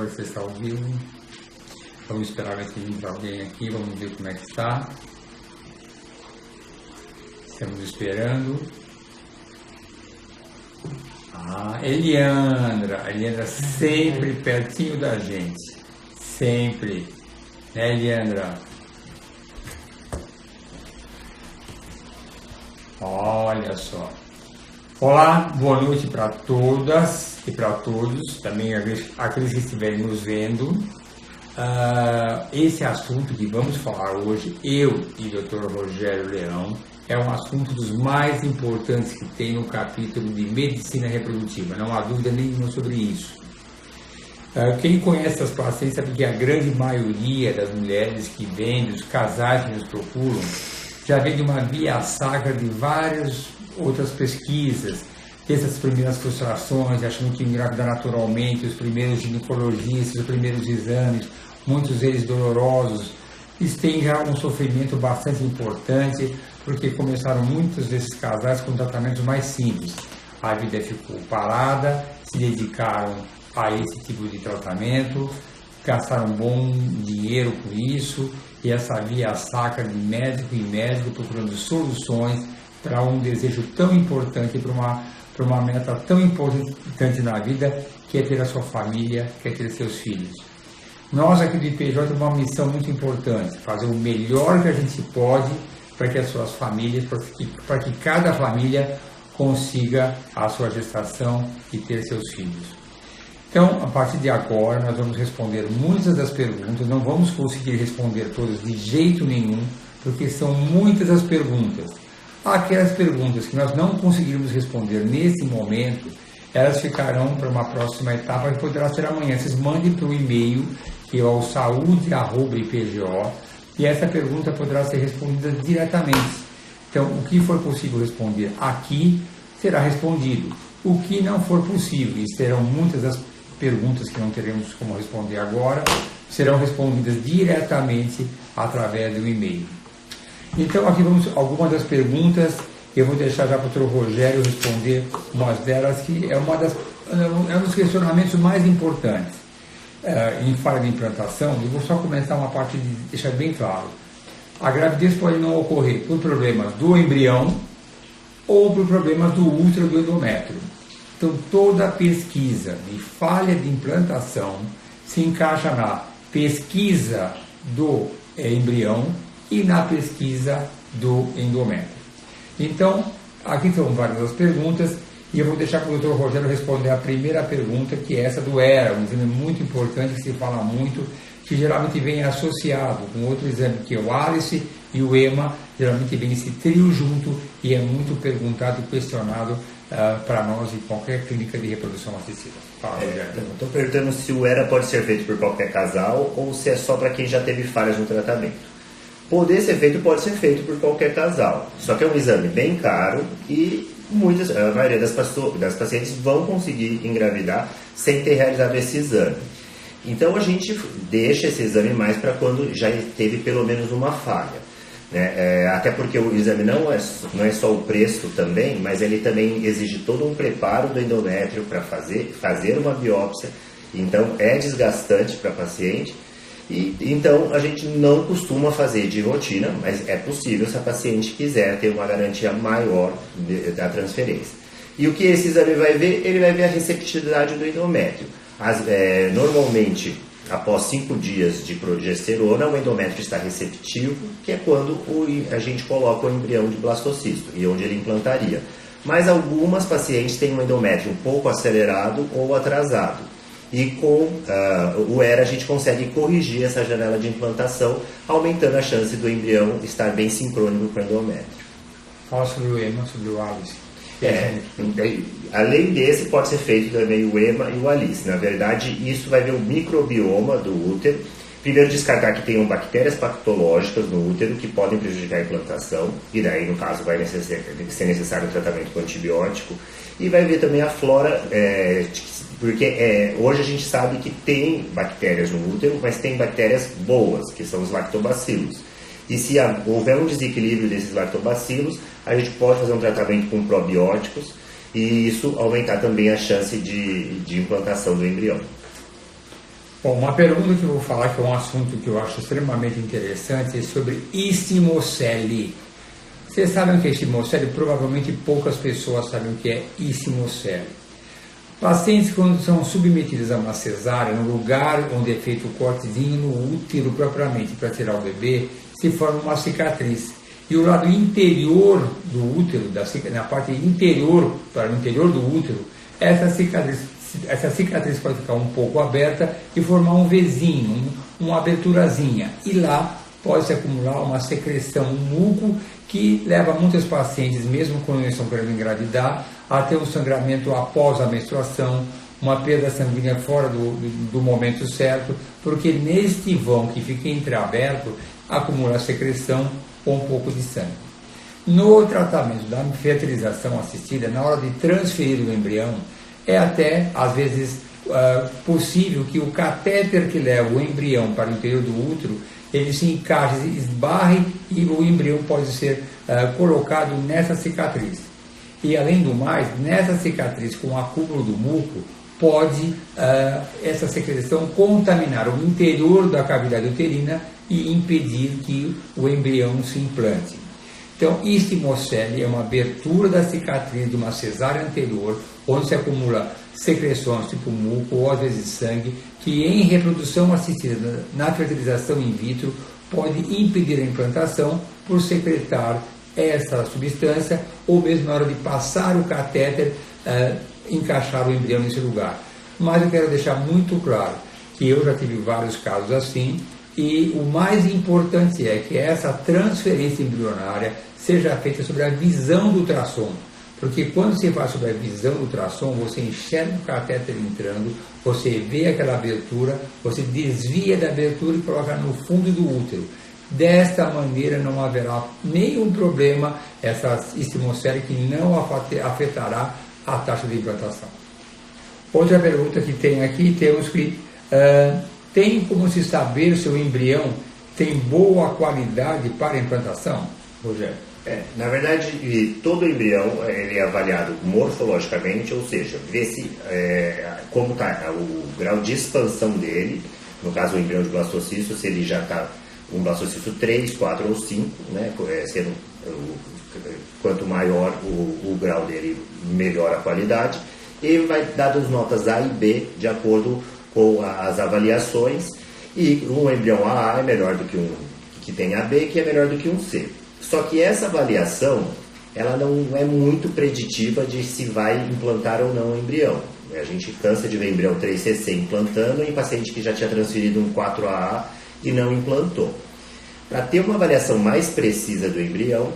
pode ser ao vivo. Vamos esperar ver se entra alguém aqui, vamos ver como é que está. Estamos esperando. Eliandra sempre pertinho da gente. Sempre. Né, Eliandra? Olha só. Olá, boa noite para todas e para todos, também aqueles que estiverem nos vendo. Esse assunto que vamos falar hoje, eu e o Dr. Rogério Leão, é um assunto dos mais importantes que tem no capítulo de Medicina Reprodutiva, não há dúvida nenhuma sobre isso. Quem conhece as pacientes sabe que a grande maioria das mulheres que vêm, dos casais que nos procuram, já vem de uma via sacra de várias outras pesquisas, essas primeiras frustrações, achando que engravidar naturalmente, os primeiros ginecologistas, os primeiros exames, muitos deles dolorosos, eles têm já um sofrimento bastante importante, porque começaram muitos desses casais com tratamentos mais simples. A vida ficou parada, se dedicaram a esse tipo de tratamento, gastaram bom dinheiro com isso, e essa via sacra de médico em médico procurando soluções para um desejo tão importante, para uma meta tão importante na vida, que é ter a sua família, que é ter seus filhos. Nós aqui do IPJ temos uma missão muito importante, fazer o melhor que a gente pode para que as suas famílias, para que cada família consiga a sua gestação e ter seus filhos. Então, a partir de agora, nós vamos responder muitas das perguntas, não vamos conseguir responder todas de jeito nenhum, porque são muitas as perguntas. Aquelas perguntas que nós não conseguirmos responder nesse momento, elas ficarão para uma próxima etapa que poderá ser amanhã. Vocês mandem para o e-mail, que é o saúde@ipgo, e essa pergunta poderá ser respondida diretamente. Então, o que for possível responder aqui, será respondido. O que não for possível, e serão muitas das perguntas que não teremos como responder agora, serão respondidas diretamente através do e-mail. Então, aqui vamos algumas das perguntas. Eu vou deixar já para o Dr. Rogério responder umas delas, que é um dos questionamentos mais importantes. Em falha de implantação, eu vou só comentar uma parte de deixar bem claro. A gravidez pode não ocorrer por problemas do embrião ou por problemas do útero do endométrio. Então, toda pesquisa de falha de implantação se encaixa na pesquisa do embrião e na pesquisa do endométrio. Então, aqui são várias as perguntas e eu vou deixar para o Dr. Rogério responder a primeira pergunta, que é essa do ERA, um exame muito importante que se fala muito, que geralmente vem associado com outro exame, que é o ALICE e o EMA, geralmente vem esse trio junto e é muito perguntado e questionado para nós em qualquer clínica de reprodução assistida. Fala, Rogério. Estou perguntando se o ERA pode ser feito por qualquer casal ou se é só para quem já teve falhas no tratamento. Poder ser feito pode ser feito por qualquer casal, só que é um exame bem caro e a maioria das pacientes vão conseguir engravidar sem ter realizado esse exame. Então a gente deixa esse exame mais para quando já teve pelo menos uma falha, né? Até porque o exame não é só o preço também, mas ele também exige todo um preparo do endométrio para fazer uma biópsia, então é desgastante para a paciente. E então a gente não costuma fazer de rotina, mas é possível se a paciente quiser ter uma garantia maior da transferência. E o que esse exame vai ver? Ele vai ver a receptividade do endométrio. Normalmente, após 5 dias de progesterona, o endométrio está receptivo, que é quando a gente coloca o embrião de blastocisto, e onde ele implantaria. Mas algumas pacientes têm um endométrio um pouco acelerado ou atrasado. E com o ERA a gente consegue corrigir essa janela de implantação, aumentando a chance do embrião estar bem sincrônico com o endométrio. Fala sobre o EMA, sobre o ALICE. Além desse, pode ser feito também o EMA e o ALICE. Na verdade, isso vai ver o microbioma do útero. Primeiro, descartar que tenham bactérias patológicas no útero que podem prejudicar a implantação, e daí, no caso, vai ser necessário um tratamento com antibiótico. E vai ver também a flora, porque hoje a gente sabe que tem bactérias no útero, mas tem bactérias boas, que são os lactobacilos. E se houver um desequilíbrio desses lactobacilos, a gente pode fazer um tratamento com probióticos e isso aumentar também a chance de implantação do embrião. Bom, uma pergunta que eu vou falar, que é um assunto que eu acho extremamente interessante, é sobre istimocele. Vocês sabem o que é istimocele? Provavelmente poucas pessoas sabem o que é istimocele. Pacientes, quando são submetidos a uma cesárea, no lugar onde é feito o cortezinho no útero propriamente, para tirar o bebê, se forma uma cicatriz. E o lado interior do útero, na parte interior, para o interior do útero, essa cicatriz pode ficar um pouco aberta e formar um Vzinho, uma aberturazinha. E lá pode se acumular uma secreção, um muco, que leva muitos pacientes, mesmo quando eles estão querendo engravidar, a ter um sangramento após a menstruação, uma perda sanguínea fora do momento certo, porque neste vão que fica entreaberto, acumula secreção ou um pouco de sangue. No tratamento da fertilização assistida, na hora de transferir o embrião, é até, às vezes, possível que o catéter que leva o embrião para o interior do útero, ele se encaixe, esbarre e o embrião pode ser colocado nessa cicatriz. E, além do mais, nessa cicatriz, com o acúmulo do muco, pode essa secreção contaminar o interior da cavidade uterina e impedir que o embrião se implante. Então, istimocele é uma abertura da cicatriz de uma cesárea anterior, onde se acumula secreções tipo muco ou às vezes sangue, que em reprodução assistida na fertilização in vitro pode impedir a implantação por secretar essa substância ou mesmo na hora de passar o catéter, encaixar o embrião nesse lugar. Mas eu quero deixar muito claro que eu já tive vários casos assim, e o mais importante é que essa transferência embrionária seja feita sobre a visão do ultrassom, porque quando você faz sobre a visão do ultrassom, você enxerga o catéter entrando, você vê aquela abertura, você desvia da abertura e coloca no fundo do útero. Desta maneira não haverá nenhum problema, essa istimocele que não afetará a taxa de implantação. Outra pergunta que tem aqui, temos que tem como se saber se o embrião tem boa qualidade para a implantação? Rogério. Na verdade, todo embrião ele é avaliado morfologicamente, ou seja, vê se como está o grau de expansão dele, no caso o embrião de blastocisto, se ele já está um blastocisto 3, 4 ou 5, né, quanto maior o grau dele, melhor a qualidade, e vai dar as notas A e B de acordo com as avaliações, e um embrião AA é melhor do que um que tem AB, que é melhor do que um C. Só que essa avaliação, ela não é muito preditiva de se vai implantar ou não o embrião. A gente cansa de ver embrião 3CC implantando em paciente que já tinha transferido um 4AA e não implantou. Para ter uma avaliação mais precisa do embrião,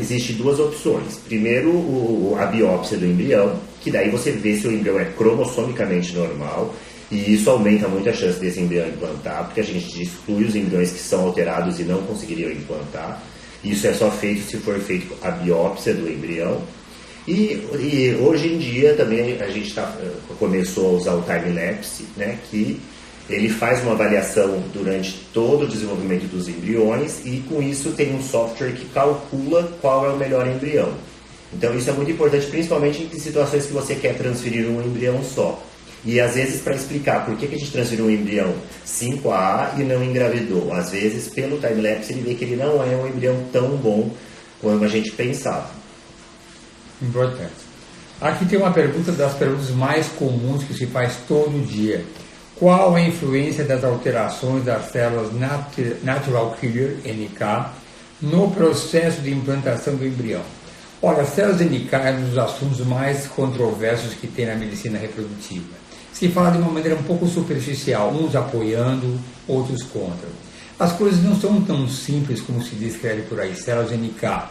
existem duas opções. Primeiro, a biópsia do embrião, que daí você vê se o embrião é cromossomicamente normal, e isso aumenta muito a chance desse embrião implantar, porque a gente exclui os embriões que são alterados e não conseguiriam implantar. Isso é só feito se for feito a biópsia do embrião. E hoje em dia também a gente começou a usar o time-lapse, né, que ele faz uma avaliação durante todo o desenvolvimento dos embriões e com isso tem um software que calcula qual é o melhor embrião. Então isso é muito importante, principalmente em situações que você quer transferir um embrião só. E às vezes para explicar por que a gente transferiu um embrião 5AA e não engravidou. Às vezes pelo time-lapse ele vê que ele não é um embrião tão bom como a gente pensava. Importante. Aqui tem uma pergunta das perguntas mais comuns que se faz todo dia. Qual a influência das alterações das células Natural Killer, NK, no processo de implantação do embrião? Olha, as células NK é um dos assuntos mais controversos que tem na medicina reprodutiva. Se fala de uma maneira um pouco superficial, uns apoiando, outros contra. As coisas não são tão simples como se descreve por aí, células NK.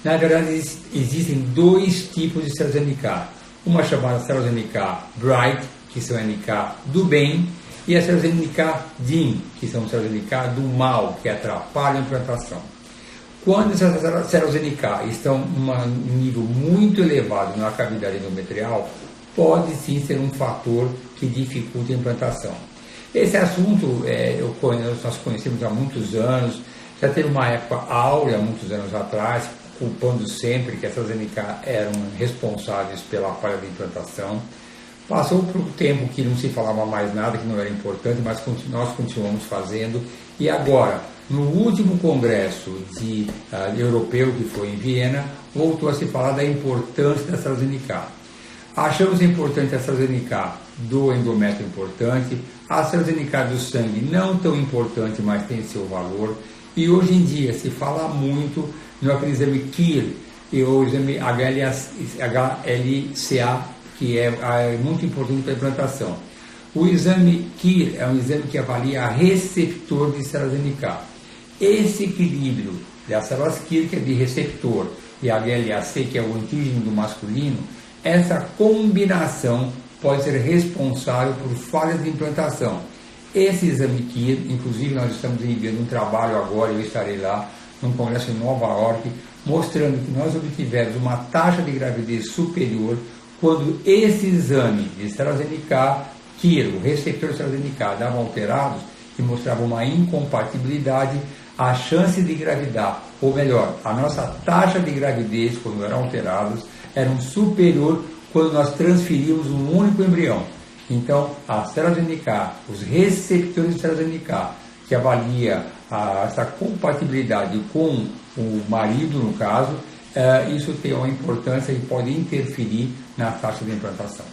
Na verdade, existem dois tipos de células NK. Uma chamada células NK Bright, que são NK do bem, e as células NK DIM, que são células NK do mal, que atrapalham a implantação. Quando essas células NK estão em um nível muito elevado na cavidade endometrial, pode sim ser um fator que dificulta a implantação. Esse assunto nós conhecemos há muitos anos, já teve uma época áurea, muitos anos atrás, culpando sempre que essas NK eram responsáveis pela falha da implantação. Passou por um tempo que não se falava mais nada, que não era importante, mas nós continuamos fazendo. E agora, no último congresso europeu, que foi em Viena, voltou a se falar da importância da AstraZeneca. Achamos importante a AstraZeneca do endométrio importante, a AstraZeneca do sangue não tão importante, mas tem seu valor. E hoje em dia se fala muito no aquele exame KIR e o exame HLCA, que é muito importante para a implantação. O exame KIR é um exame que avalia receptor de AstraZeneca. Esse equilíbrio das células KIR, que é de receptor, e HLA-C, que é o antígeno do masculino, essa combinação pode ser responsável por falhas de implantação. Esse exame KIR, inclusive nós estamos enviando um trabalho agora, eu estarei lá, num congresso em Nova York, mostrando que nós obtivemos uma taxa de gravidez superior quando esse exame de AstraZeneca, KIR, o receptor de AstraZeneca, dava alterados e mostrava uma incompatibilidade, a chance de engravidar, ou melhor, a nossa taxa de gravidez, quando eram alterados, eram superior quando nós transferíamos um único embrião. Então, a AstraZeneca, os receptores de AstraZeneca, que avalia essa compatibilidade com o marido, no caso, isso tem uma importância e pode interferir na taxa de implantação.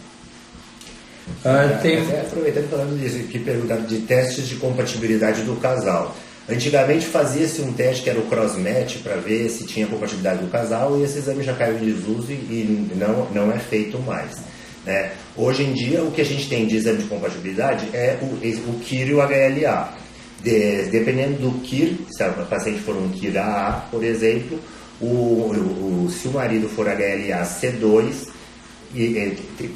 Aproveitando falando disso, que perguntaram de testes de compatibilidade do casal. Antigamente fazia-se um teste que era o cross-match para ver se tinha compatibilidade do casal, e esse exame já caiu em desuso e não é feito mais. Né? Hoje em dia, o que a gente tem de exame de compatibilidade é o KIR e o HLA. Dependendo do KIR, se a paciente for um KIR AA, por exemplo, se o marido for HLA C2,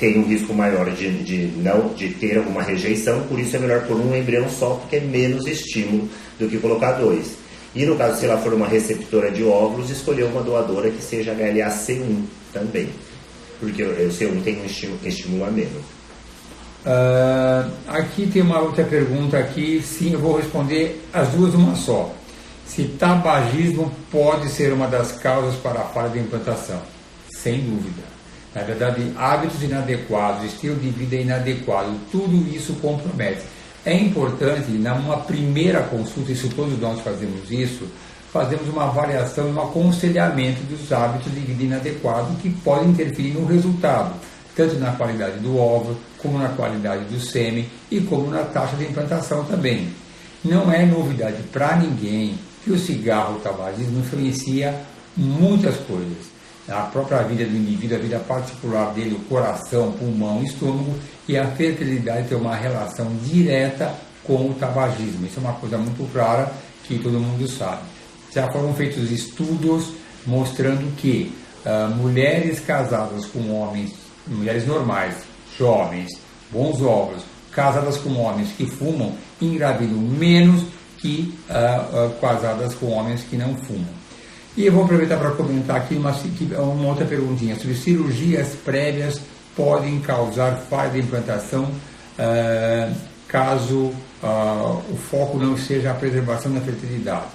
tem um risco maior de ter alguma rejeição, por isso é melhor pôr um embrião só, porque é menos estímulo do que colocar dois. E no caso, se ela for uma receptora de óvulos, escolher uma doadora que seja HLA-C1 também, porque o C1 tem um estímulo a menos. Aqui tem uma outra pergunta aqui, sim, eu vou responder as duas uma só. Se tabagismo pode ser uma das causas para a falha de implantação? Sem dúvida. Na verdade, hábitos inadequados, estilo de vida inadequado, tudo isso compromete. É importante, numa primeira consulta, e se todos nós fazemos isso, fazemos uma avaliação e um aconselhamento dos hábitos de vida inadequados que podem interferir no resultado, tanto na qualidade do óvulo, como na qualidade do sêmen e como na taxa de implantação também. Não é novidade para ninguém que o cigarro, o tabagismo influencia muitas coisas. A própria vida do indivíduo, a vida particular dele, o coração, pulmão, estômago, e a fertilidade tem uma relação direta com o tabagismo. Isso é uma coisa muito clara que todo mundo sabe. Já foram feitos estudos mostrando que mulheres casadas com homens, mulheres normais, jovens, bons óvulos, casadas com homens que fumam, engravidam menos que casadas com homens que não fumam. E eu vou aproveitar para comentar aqui uma outra perguntinha sobre cirurgias prévias podem causar falha de implantação caso o foco não seja a preservação da fertilidade.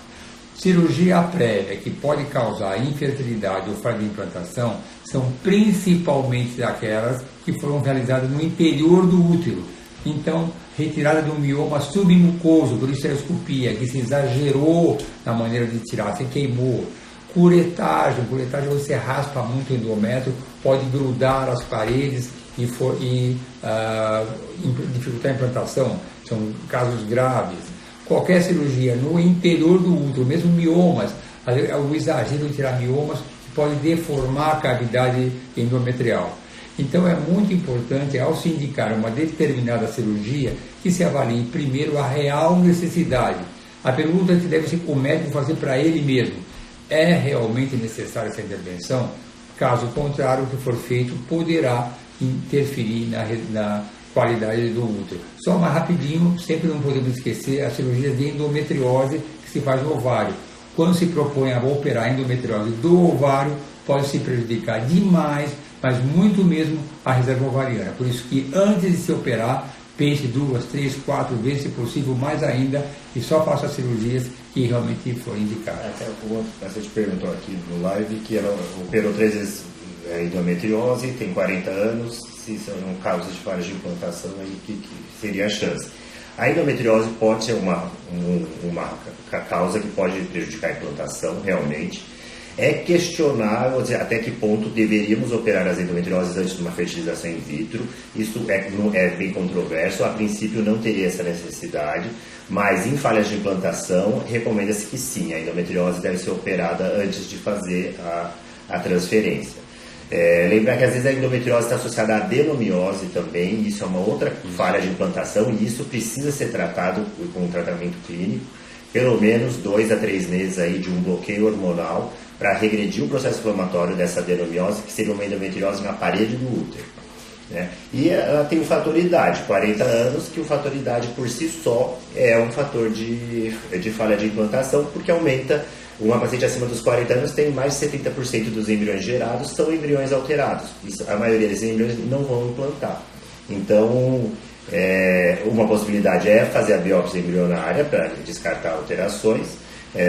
Cirurgia prévia que pode causar infertilidade ou falha de implantação são principalmente aquelas que foram realizadas no interior do útero. Então, retirada do mioma submucoso, por histeroscopia, que se exagerou na maneira de tirar, se queimou. Curetagem você raspa muito o endométrio, pode grudar as paredes e dificultar a implantação, são casos graves. Qualquer cirurgia no interior do útero, mesmo miomas, o exagero em tirar miomas pode deformar a cavidade endometrial. Então é muito importante, ao se indicar uma determinada cirurgia, que se avalie primeiro a real necessidade. A pergunta que deve ser o médico fazer para ele mesmo: é realmente necessária essa intervenção? Caso contrário, o que for feito poderá interferir na qualidade do útero. Só mais rapidinho, sempre não podemos esquecer a cirurgia de endometriose que se faz no ovário. Quando se propõe a operar a endometriose do ovário, pode se prejudicar demais, mas muito mesmo a reserva ovariana. Por isso que antes de se operar, pense 2, 3, 4 vezes, se possível, mais ainda, e só faça as cirurgias que realmente forem indicadas. Até o paciente perguntou aqui no live que ela operou 3 vezes endometriose, tem 40 anos, se são causas de falhas de implantação, aí que seria a chance. A endometriose pode ser uma causa que pode prejudicar a implantação, realmente. É questionável até que ponto deveríamos operar as endometrioses antes de uma fertilização in vitro. Isso é bem controverso. A princípio não teria essa necessidade, mas em falhas de implantação recomenda-se que sim, a endometriose deve ser operada antes de fazer a transferência. Lembrar que às vezes a endometriose está associada à adenomiose também, isso é uma outra falha de implantação e isso precisa ser tratado com um tratamento clínico, pelo menos 2 a 3 meses aí de um bloqueio hormonal para regredir o processo inflamatório dessa adenomiose, que seria uma endometriose na parede do útero. Né? E ela tem o fator idade, 40 anos, que o fator idade por si só é um fator de falha de implantação, porque aumenta. Uma paciente acima dos 40 anos tem mais de 70% dos embriões gerados são embriões alterados. A maioria desses embriões não vão implantar. Então, uma possibilidade é fazer a biópsia embrionária para descartar alterações,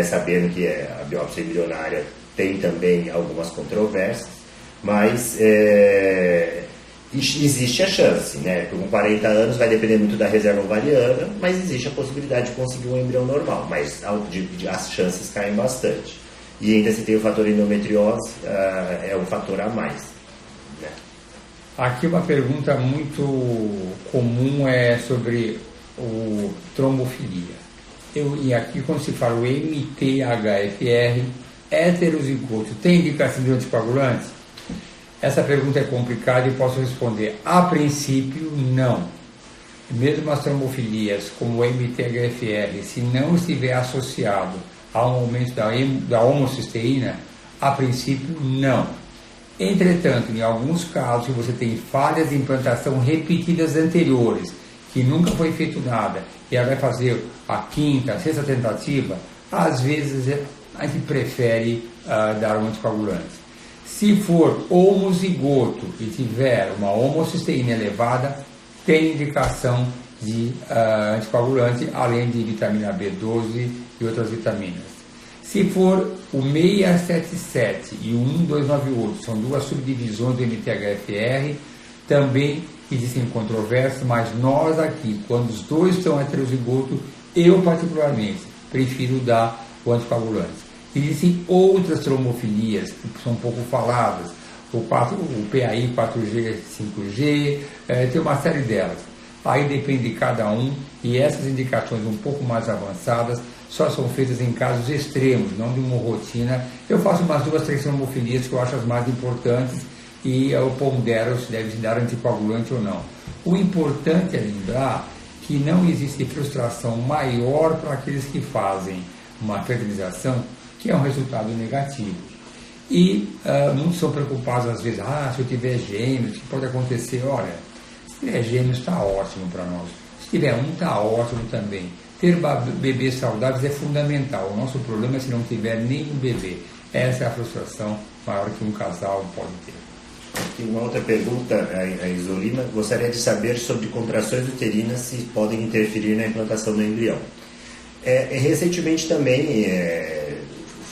sabendo que a biópsia embrionária tem também algumas controvérsias, mas existe a chance, né? Com 40 anos vai depender muito da reserva ovariana, mas existe a possibilidade de conseguir um embrião normal, mas as chances caem bastante. E ainda se tem o fator endometriose, é um fator a mais. Né? Aqui uma pergunta muito comum é sobre o trombofilia. E aqui quando se fala o MTHFR, heterozigoto, tem indicação de anticoagulantes? Essa pergunta é complicada e posso responder, a princípio, não. Mesmo as trombofilias, como o MTHFR, se não estiver associado ao aumento da homocisteína, a princípio, não. Entretanto, em alguns casos, se você tem falhas de implantação repetidas anteriores, que nunca foi feito nada, e ela vai fazer a quinta, a sexta tentativa, às vezes a gente prefere dar um anticoagulante. Se for homozigoto e tiver uma homocisteína elevada, tem indicação de anticoagulante, além de vitamina B12 e outras vitaminas. Se for o 677 e o 1298, são duas subdivisões do MTHFR, também existem controvérsias, mas nós aqui, quando os dois estão heterozigotos, eu particularmente prefiro dar o anticoagulante. Existem outras trombofilias que são pouco faladas, o PAI 4G, 5G, tem uma série delas. Aí depende de cada um e essas indicações um pouco mais avançadas só são feitas em casos extremos, não de uma rotina. Eu faço umas 2, 3 trombofilias que eu acho as mais importantes e eu pondero se deve se dar anticoagulante ou não. O importante é lembrar que não existe frustração maior para aqueles que fazem uma fertilização que é um resultado negativo. E muitos são preocupados às vezes, se eu tiver gêmeos, o que pode acontecer? Olha, se tiver gêmeos está ótimo para nós, se tiver um está ótimo também. Ter bebês saudáveis é fundamental, o nosso problema é se não tiver nenhum bebê. Essa é a frustração maior que um casal pode ter. Tem uma outra pergunta, a Isolina, gostaria de saber sobre contrações uterinas se podem interferir na implantação do embrião. Recentemente também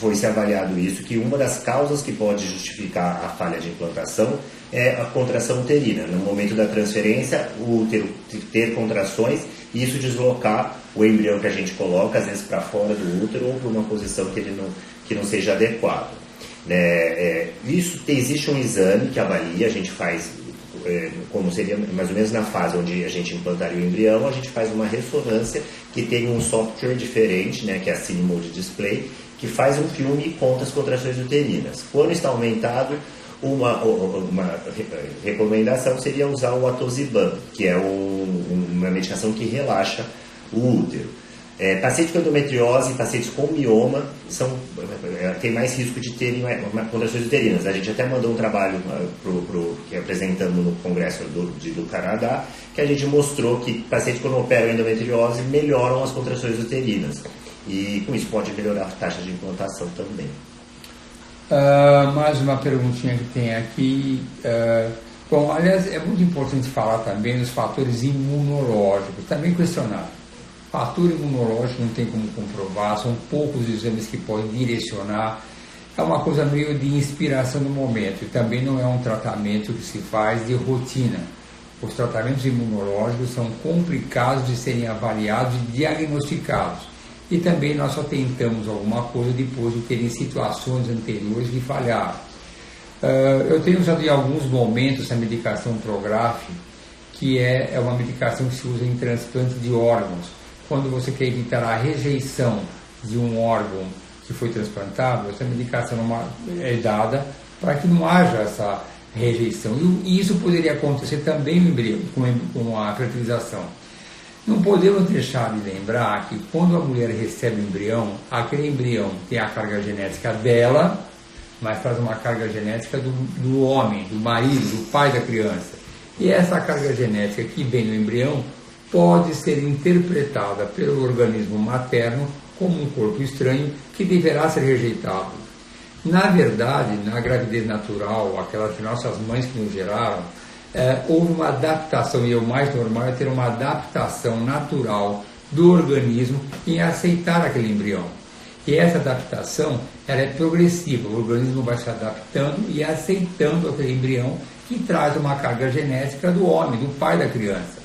foi se avaliado isso, que uma das causas que pode justificar a falha de implantação é a contração uterina. No momento da transferência, o útero ter contrações e isso deslocar o embrião que a gente coloca, às vezes para fora do útero ou para uma posição que não seja adequada. Existe um exame que avalia, a gente faz, como seria mais ou menos na fase onde a gente implantaria o embrião, a gente faz uma ressonância que tem um software diferente, que é a Cinemode Display, que faz um filme e conta as contrações uterinas. Quando está aumentado, uma recomendação seria usar o atosiban, que é uma medicação que relaxa o útero. Pacientes com endometriose e pacientes com mioma têm mais risco de terem contrações uterinas. A gente até mandou um trabalho que apresentamos no Congresso do Canadá, que a gente mostrou que pacientes quando operam endometriose melhoram as contrações uterinas. E com isso pode melhorar a taxa de implantação também. Mais uma perguntinha que tem aqui. Bom, aliás, é muito importante falar também dos fatores imunológicos, também questionado. Fator imunológico não tem como comprovar, são poucos exames que podem direcionar. é uma coisa meio de inspiração no momento, e também não é um tratamento que se faz de rotina. Os tratamentos imunológicos são complicados de serem avaliados e diagnosticados. E também nós só tentamos alguma coisa depois de terem situações anteriores que falharam. Eu tenho usado em alguns momentos essa medicação Prograf, que é uma medicação que se usa em transplante de órgãos. Quando você quer evitar a rejeição de um órgão que foi transplantado, essa medicação é dada para que não haja essa rejeição. E isso poderia acontecer também no embrião, com a fertilização. Não podemos deixar de lembrar que quando a mulher recebe o embrião, aquele embrião tem a carga genética dela, mas traz uma carga genética do homem, do marido, do pai da criança. E essa carga genética que vem no embrião pode ser interpretada pelo organismo materno como um corpo estranho que deverá ser rejeitado. Na verdade, na gravidez natural, aquela que nossas mães que nos geraram, houve uma adaptação, e o mais normal é ter uma adaptação natural do organismo em aceitar aquele embrião. E essa adaptação ela é progressiva, o organismo vai se adaptando e aceitando aquele embrião que traz uma carga genética do homem, do pai da criança.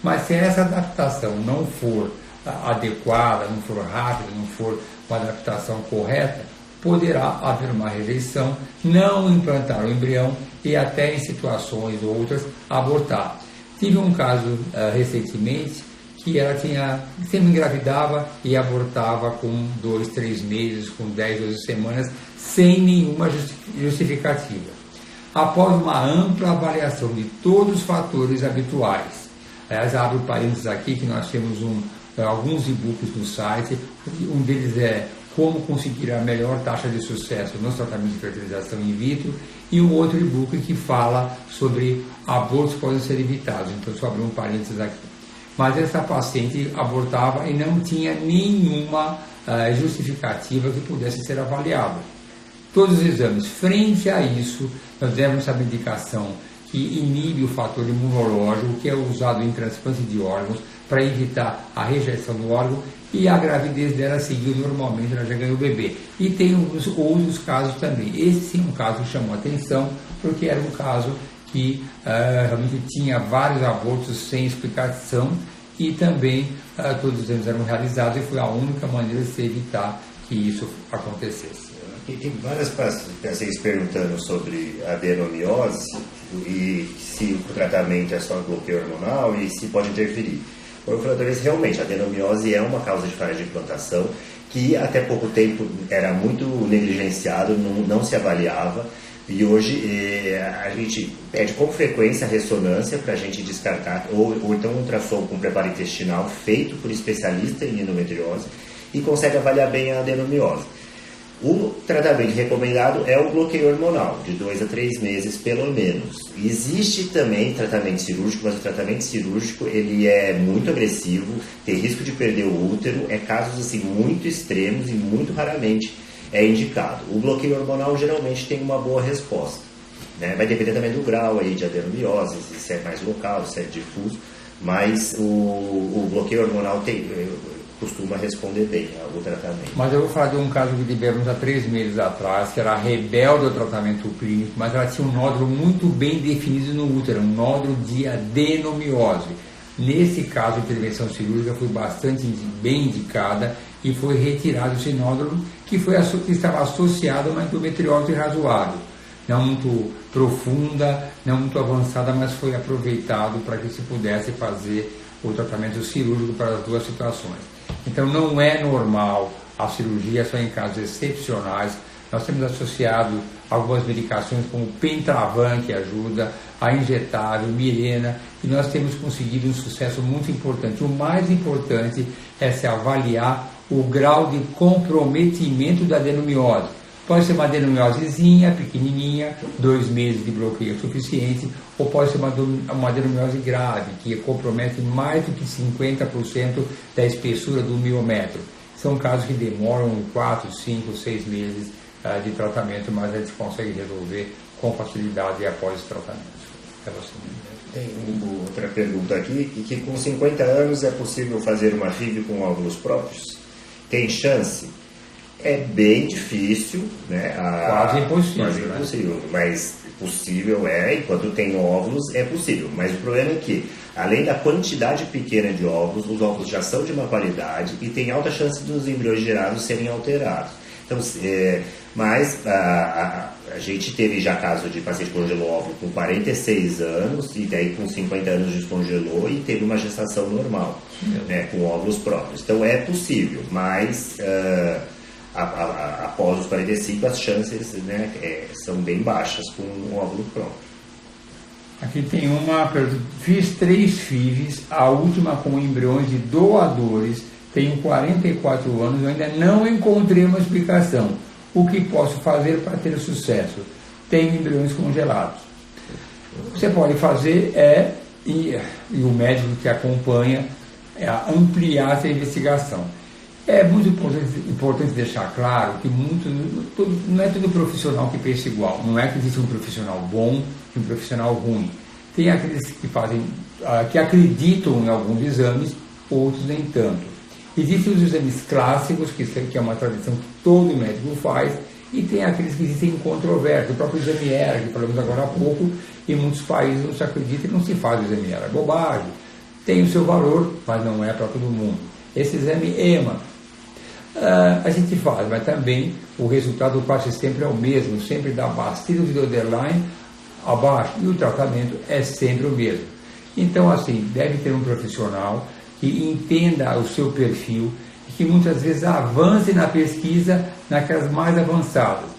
Mas se essa adaptação não for adequada, não for rápida, não for uma adaptação correta, poderá haver uma rejeição, não implantar o embrião e até em situações outras abortar. Tive um caso recentemente que ela sempre engravidava e abortava com 2, 3 meses, com 10, 12 semanas, sem nenhuma justificativa. Após uma ampla avaliação de todos os fatores habituais, aliás, abro parênteses aqui que nós temos alguns e-books no site, um deles é como conseguir a melhor taxa de sucesso nos tratamentos de fertilização in vitro, e um outro e-book que fala sobre abortos que podem ser evitados. Então, só abrir um parênteses aqui. Mas essa paciente abortava e não tinha nenhuma justificativa que pudesse ser avaliada. Todos os exames, frente a isso, nós demos essa medicação que inibe o fator imunológico, que é usado em transplante de órgãos, para evitar a rejeição do órgão, e a gravidez dela seguiu normalmente, ela já ganhou o bebê. E tem outros casos também. Esse sim é um caso que chamou a atenção, porque era um caso que realmente tinha vários abortos sem explicação, e também todos os exames eram realizados, e foi a única maneira de se evitar que isso acontecesse. E tem várias pacientes perguntando sobre adenomiose e se o tratamento é só bloqueio hormonal e se pode interferir. Eu falei outra vez, realmente, a adenomiose é uma causa de falha de implantação que até pouco tempo era muito negligenciado, não se avaliava, e hoje a gente pede com frequência a ressonância para a gente descartar, ou então um ultrassom com preparo intestinal feito por especialista em endometriose e consegue avaliar bem a adenomiose. O tratamento recomendado é o bloqueio hormonal, de 2 a 3 meses pelo menos. Existe também tratamento cirúrgico, mas o tratamento cirúrgico ele é muito agressivo, tem risco de perder o útero, é casos assim, muito extremos e muito raramente é indicado. O bloqueio hormonal geralmente tem uma boa resposta, né? Vai depender também do grau aí de adenomiose, se é mais local, se é difuso, mas o bloqueio hormonal costuma responder bem ao tratamento. Mas eu vou falar de um caso que tivemos há 3 meses atrás, que era rebelde ao tratamento clínico, mas ela tinha um nódulo muito bem definido no útero, um nódulo de adenomiose. Nesse caso, a intervenção cirúrgica foi bastante bem indicada e foi retirado esse nódulo que estava associado a uma endometriose razoável. Não muito profunda, não muito avançada, mas foi aproveitado para que se pudesse fazer o tratamento cirúrgico para as duas situações. Então não é normal a cirurgia, só em casos excepcionais. Nós temos associado algumas medicações como o Pentravan, que ajuda, a injetável, Mirena, e nós temos conseguido um sucesso muito importante. O mais importante é se avaliar o grau de comprometimento da adenomiose. Pode ser uma adenomiosezinha, pequenininha, 2 meses de bloqueio é suficiente, ou pode ser uma adenomiose grave, que compromete mais do que 50% da espessura do miômetro. São casos que demoram 4, 5, 6 meses de tratamento, mas a gente consegue resolver com facilidade após o tratamento. Tem outra pergunta aqui, que com 50 anos é possível fazer uma FIV com óvulos próprios? Tem chance? É bem difícil, né? Quase impossível. Quase impossível, né? Mas possível enquanto tem óvulos, é possível. Mas o problema é que, além da quantidade pequena de óvulos, os óvulos já são de má qualidade e tem alta chance dos embriões gerados serem alterados. Então, mas a gente teve já caso de paciente que congelou óvulo com 46 anos e daí com 50 anos descongelou e teve uma gestação normal, né, com óvulos próprios. Então é possível, mas após os 45 as chances, né, são bem baixas com o óvulo próprio. Aqui tem uma pergunta. Fiz 3 FIVs, a última com embriões de doadores. Tenho 44 anos e ainda não encontrei uma explicação. O que posso fazer para ter sucesso? Tenho embriões congelados. O que você pode fazer e o médico que acompanha, ampliar essa investigação. É muito importante deixar claro que não é todo profissional que pensa igual. Não é que existe um profissional bom e um profissional ruim. Tem aqueles que acreditam em alguns exames, outros nem tanto. Existem os exames clássicos, que é uma tradição que todo médico faz, e tem aqueles que existem controversos. O próprio exame ERA, que falamos agora há pouco, em muitos países não se acredita e não se faz o exame ERA. É bobagem. Tem o seu valor, mas não é para todo mundo. Esse exame EMA, a gente faz, mas também o resultado quase sempre é o mesmo, sempre dá bastante de borderline abaixo, e o tratamento é sempre o mesmo. Então, assim, deve ter um profissional que entenda o seu perfil e que muitas vezes avance na pesquisa naquelas mais avançadas.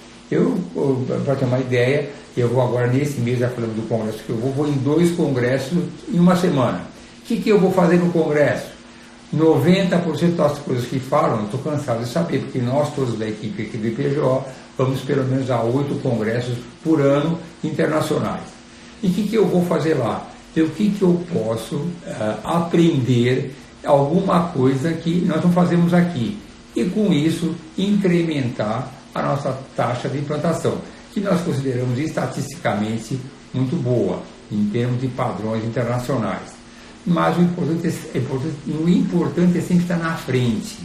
Para ter uma ideia, eu vou agora nesse mês, já falando do congresso que eu vou em 2 congressos em uma semana. O que eu vou fazer no congresso? 90% das coisas que falam, eu estou cansado de saber, porque nós todos da equipe aqui do IPGO vamos pelo menos a 8 congressos por ano internacionais. E o que eu vou fazer lá? O que eu posso aprender, alguma coisa que nós não fazemos aqui, e com isso incrementar a nossa taxa de implantação, que nós consideramos estatisticamente muito boa, em termos de padrões internacionais. Mas o importante é sempre estar na frente.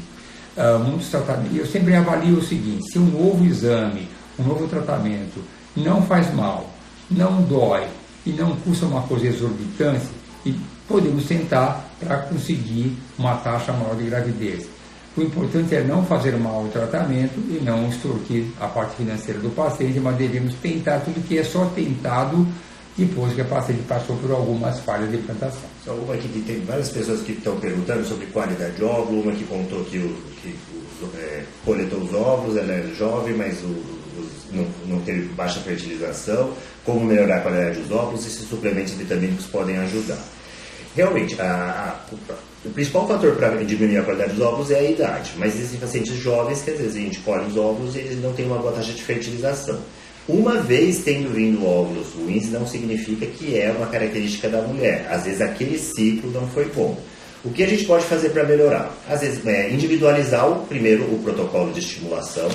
Muitos tratamentos, eu sempre avalio o seguinte: se um novo exame, um novo tratamento não faz mal, não dói, e não custa uma coisa exorbitante, e podemos tentar para conseguir uma taxa maior de gravidez. O importante é não fazer mal o tratamento e não extorquir a parte financeira do paciente, mas devemos tentar tudo que é só tentado depois que a paciente passou por algumas falhas de implantação. Só uma aqui, tem várias pessoas que estão perguntando sobre qualidade de óvulo, uma que contou que coletou os óvulos, ela é jovem, mas não teve baixa fertilização, como melhorar a qualidade dos óvulos e se suplementos vitamínicos podem ajudar. Realmente, o principal fator para diminuir a qualidade dos óvulos é a idade, mas existem pacientes jovens que às vezes a gente colhe os óvulos e eles não têm uma boa taxa de fertilização. Uma vez tendo vindo óvulos ruins, não significa que é uma característica da mulher. Às vezes aquele ciclo não foi bom. O que a gente pode fazer para melhorar? Às vezes, individualizar primeiro o protocolo de estimulação.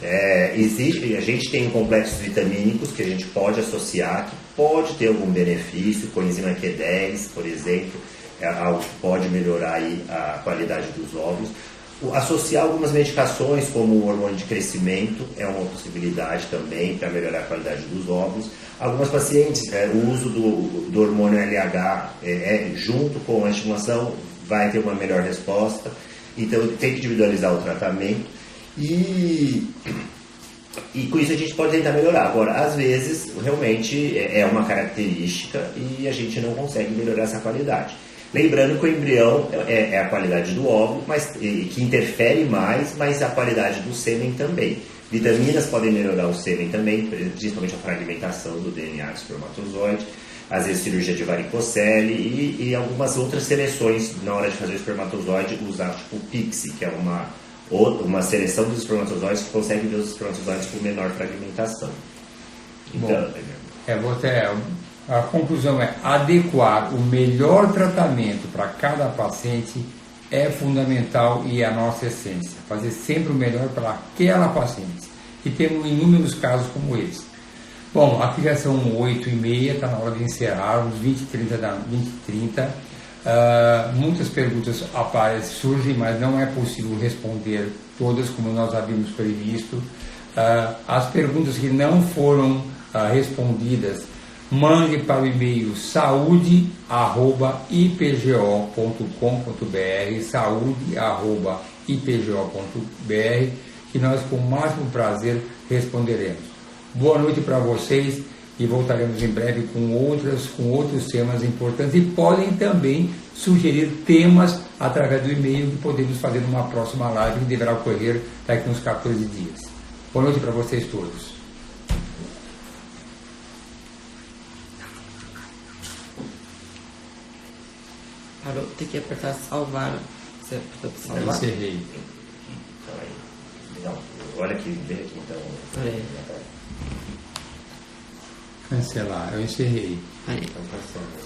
A gente tem complexos vitamínicos que a gente pode associar, que pode ter algum benefício, coenzima Q10, por exemplo, algo que pode melhorar aí a qualidade dos óvulos. Associar algumas medicações, como o hormônio de crescimento, é uma possibilidade também para melhorar a qualidade dos óvulos. Algumas pacientes, o uso do hormônio LH junto com a estimulação vai ter uma melhor resposta. Então, tem que individualizar o tratamento. E com isso a gente pode tentar melhorar. Agora, às vezes, realmente é uma característica e a gente não consegue melhorar essa qualidade. Lembrando que o embrião é a qualidade do óvulo, que interfere mais, mas a qualidade do sêmen também. Vitaminas podem melhorar o sêmen também, principalmente a fragmentação do DNA do espermatozoide, às vezes cirurgia de varicocele e algumas outras seleções na hora de fazer o espermatozoide, usar tipo o PIXI, que é uma seleção dos espermatozoides que consegue ver os espermatozoides com menor fragmentação. Então, a conclusão é adequar o melhor tratamento para cada paciente é fundamental e é a nossa essência. Fazer sempre o melhor para aquela paciente. E temos inúmeros casos como esse. Bom, aqui já são 8h30, está na hora de encerrar, uns 20h30. Muitas perguntas surgem, mas não é possível responder todas como nós havíamos previsto. As perguntas que não foram respondidas, mande para o e-mail saúde@ipgo.com.br, saúde@ipgo.br, que nós com o máximo prazer responderemos. Boa noite para vocês e voltaremos em breve com outros temas importantes, e podem também sugerir temas através do e-mail que podemos fazer numa próxima live que deverá ocorrer daqui a uns 14 dias. Boa noite para vocês todos. Parou, tem que apertar salvar. Você apertou para Eu salvar? encerrei. Não, olha aqui, vem aqui então. Peraí. Cancelar, eu encerrei. Peraí. Então, tá certo.